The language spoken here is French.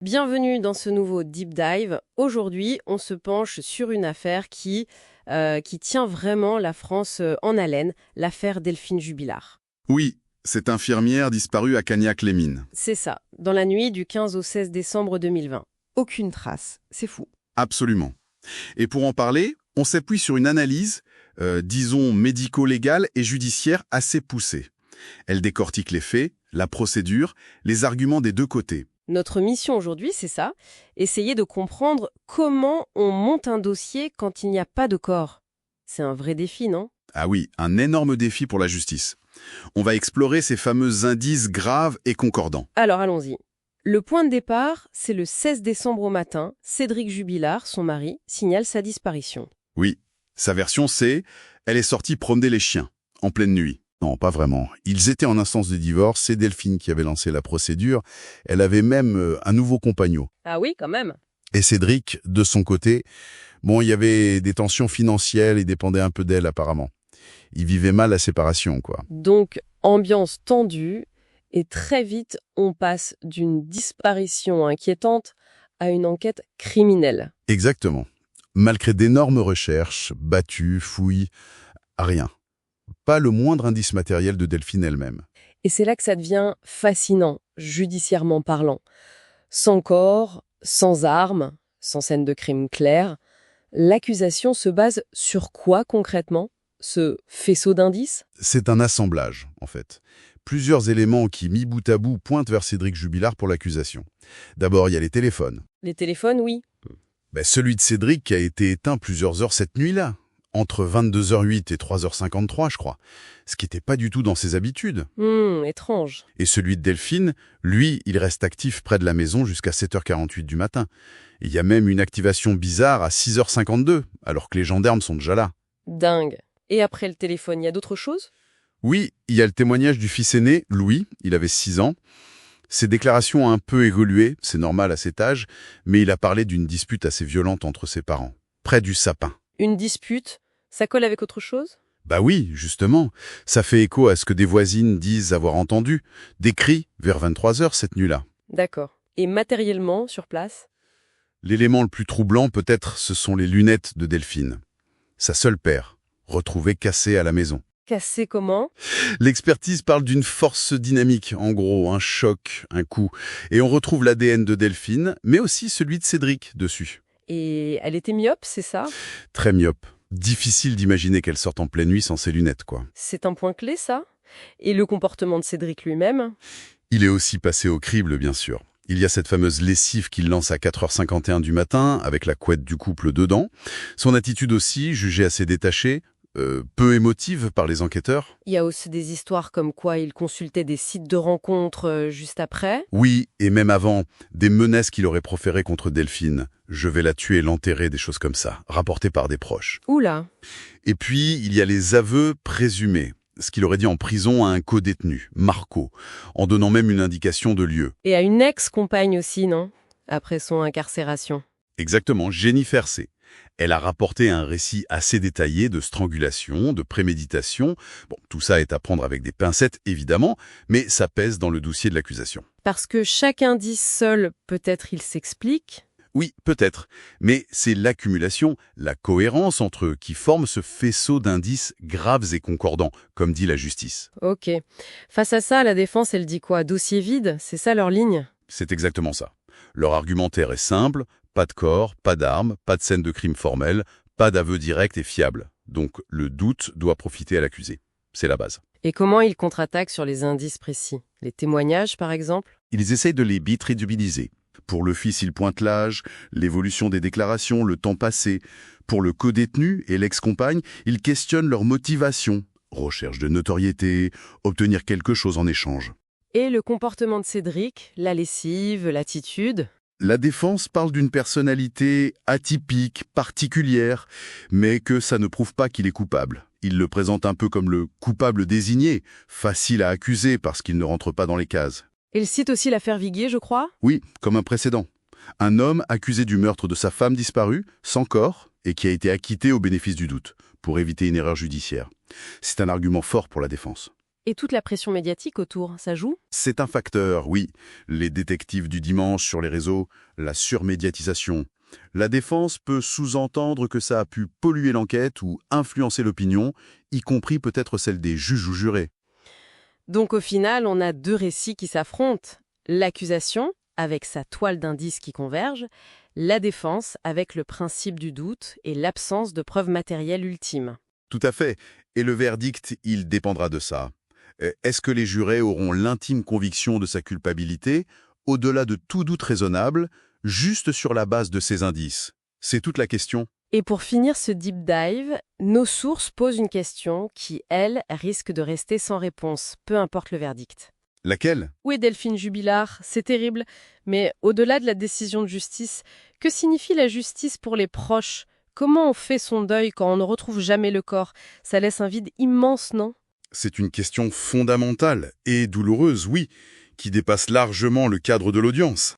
Bienvenue dans ce nouveau Deep Dive. Aujourd'hui, on se penche sur une affaire qui tient vraiment la France en haleine, l'affaire Delphine Jubilard. Oui, cette infirmière disparue à Cagnac-les-Mines. C'est ça, dans la nuit du 15 au 16 décembre 2020. Aucune trace, c'est fou. Absolument. Et pour en parler, on s'appuie sur une analyse, disons médico-légale et judiciaire assez poussée. Elle décortique les faits, la procédure, les arguments des deux côtés. Notre mission aujourd'hui, c'est ça, essayer de comprendre comment on monte un dossier quand il n'y a pas de corps. C'est un vrai défi, non? Ah oui, un énorme défi pour la justice. On va explorer ces fameux indices graves et concordants. Alors allons-y. Le point de départ, c'est le 16 décembre au matin, Cédric Jubilard, son mari, signale sa disparition. Oui, sa version c'est « elle est sortie promener les chiens, en pleine nuit ». Non, pas vraiment. Ils étaient en instance de divorce, c'est Delphine qui avait lancé la procédure. Elle avait même un nouveau compagnon. Ah oui, quand même. Et Cédric, de son côté, bon, il y avait des tensions financières, il dépendait un peu d'elle apparemment. Il vivait mal la séparation, quoi. Donc, ambiance tendue, et très vite, on passe d'une disparition inquiétante à une enquête criminelle. Exactement. Malgré d'énormes recherches, battues, fouilles, rien. Pas le moindre indice matériel de Delphine elle-même. Et c'est là que ça devient fascinant, judiciairement parlant. Sans corps, sans armes, sans scène de crime claire, l'accusation se base sur quoi concrètement? Ce faisceau d'indices? C'est un assemblage, en fait. Plusieurs éléments qui, mis bout à bout, pointent vers Cédric Jubilard pour l'accusation. D'abord, il y a les téléphones. Les téléphones, oui. Celui de Cédric qui a été éteint plusieurs heures cette nuit-là, entre 22h08 et 3h53, je crois, ce qui n'était pas du tout dans ses habitudes. Étrange. Et celui de Delphine, lui, il reste actif près de la maison jusqu'à 7h48 du matin. Il y a même une activation bizarre à 6h52, alors que les gendarmes sont déjà là. Dingue. Et après le téléphone, il y a d'autres choses? Oui, il y a le témoignage du fils aîné, Louis, il avait 6 ans. Ses déclarations ont un peu évolué, c'est normal à cet âge, mais il a parlé d'une dispute assez violente entre ses parents, près du sapin. Une dispute, ça colle avec autre chose? Bah oui, justement, ça fait écho à ce que des voisines disent avoir entendu, des cris vers 23h cette nuit-là. D'accord. Et matériellement, sur place? L'élément le plus troublant peut-être, ce sont les lunettes de Delphine. Sa seule paire, retrouvée cassée à la maison. Cassé comment? L'expertise parle d'une force dynamique, en gros, un choc, un coup. Et on retrouve l'ADN de Delphine, mais aussi celui de Cédric dessus. Et elle était myope, c'est ça? Très myope. Difficile d'imaginer qu'elle sorte en pleine nuit sans ses lunettes, quoi. C'est un point clé, ça? Et le comportement de Cédric lui-même? Il est aussi passé au crible, bien sûr. Il y a cette fameuse lessive qu'il lance à 4h51 du matin, avec la couette du couple dedans. Son attitude aussi, jugée assez détachée, peu émotive par les enquêteurs. Il y a aussi des histoires comme quoi il consultait des sites de rencontres juste après. Oui, et même avant, des menaces qu'il aurait proférées contre Delphine. Je vais la tuer et l'enterrer, des choses comme ça, rapportées par des proches. Oula! Et puis, il y a les aveux présumés, ce qu'il aurait dit en prison à un co-détenu, Marco, en donnant même une indication de lieu. Et à une ex-compagne aussi, non? Après son incarcération. Exactement, Jennifer C. Elle a rapporté un récit assez détaillé de strangulation, de préméditation. Bon, tout ça est à prendre avec des pincettes, évidemment, mais ça pèse dans le dossier de l'accusation. Parce que chaque indice seul, peut-être il s'explique. Oui, peut-être, mais c'est l'accumulation, la cohérence entre eux qui forme ce faisceau d'indices graves et concordants, comme dit la justice. Ok. Face à ça, la défense, elle dit quoi? Dossier vide? C'est ça leur ligne? C'est exactement ça. Leur argumentaire est simple, pas de corps, pas d'armes, pas de scène de crime formelle, pas d'aveu direct et fiable. Donc le doute doit profiter à l'accusé. C'est la base. Et comment ils contre-attaquent sur les indices précis? Les témoignages, par exemple? Ils essayent de les bitridubiliser. Pour le fils, ils pointent l'âge, l'évolution des déclarations, le temps passé. Pour le co-détenu et l'ex-compagne, ils questionnent leur motivation. Recherche de notoriété, obtenir quelque chose en échange. Et le comportement de Cédric, la lessive, l'attitude? La défense parle d'une personnalité atypique, particulière, mais que ça ne prouve pas qu'il est coupable. Il le présente un peu comme le coupable désigné, facile à accuser parce qu'il ne rentre pas dans les cases. Il cite aussi l'affaire Viguier, je crois? Oui, comme un précédent. Un homme accusé du meurtre de sa femme disparue, sans corps, et qui a été acquitté au bénéfice du doute, pour éviter une erreur judiciaire. C'est un argument fort pour la défense. Et toute la pression médiatique autour, ça joue? C'est un facteur, oui. Les détectives du dimanche sur les réseaux, la surmédiatisation. La défense peut sous-entendre que ça a pu polluer l'enquête ou influencer l'opinion, y compris peut-être celle des juges ou jurés. Donc au final, on a deux récits qui s'affrontent. L'accusation, avec sa toile d'indices qui converge, la défense, avec le principe du doute et l'absence de preuves matérielles ultimes. Tout à fait. Et le verdict, il dépendra de ça. Est-ce que les jurés auront l'intime conviction de sa culpabilité, au-delà de tout doute raisonnable, juste sur la base de ces indices? C'est toute la question. Et pour finir ce deep dive, nos sources posent une question qui, elle, risque de rester sans réponse, peu importe le verdict. Laquelle? Où est Delphine Jubilard? C'est terrible. Mais au-delà de la décision de justice, que signifie la justice pour les proches? Comment on fait son deuil quand on ne retrouve jamais le corps? Ça laisse un vide immense, non? C'est une question fondamentale et douloureuse, oui, qui dépasse largement le cadre de l'audience.